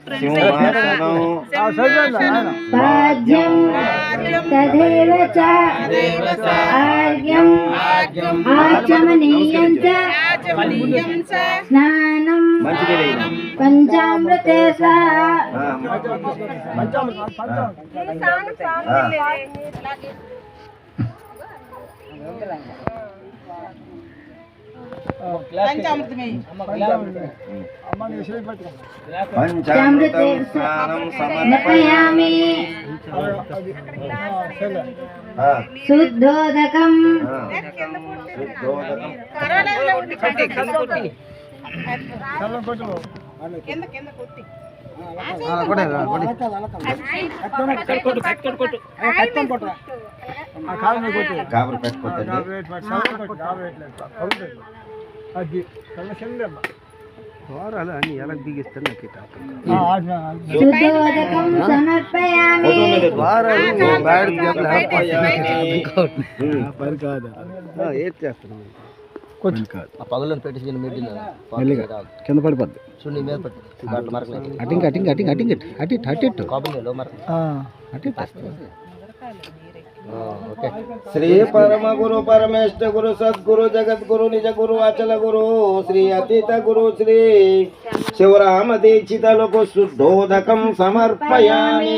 సింహాసనం భాగ్యం తదేవ చ ఆర్ఘ్యం ఆచమనీయం చ స్నానం పంచామృతే పంచామృతం స్నానం సమర్పయామి శుద్ధోదకం కాబరు పెట్టుకోండి శుద్ధోదకం సమర్పయామి పగలను పెట్టేసి కింద పడిపోద్ది చూడండి మీద పట్టు అటు కాపీలో మరి ఓకే శ్రీ పరమ గురు పరమేష్ఠ గురు సద్గురు జగద్గురు నిజ గురు అచల గురు శ్రీ అతీత గురు శ్రీ శివరామ దీక్షితలకు శుద్ధోదకం సమర్పయామి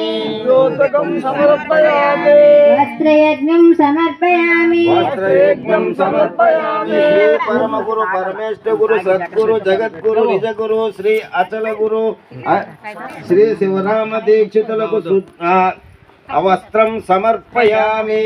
వస్త్రయజ్ఞం సమర్పయామి వస్త్రయజ్ఞం సమర్పయామి శ్రీ పరమ గురు పరమేష్ఠ గురు సద్గురు జగద్గురు నిజ గురు శ్రీ అచల గురు శ్రీ శివరామ దీక్షితులకు అవస్త్రం సమర్పయామి.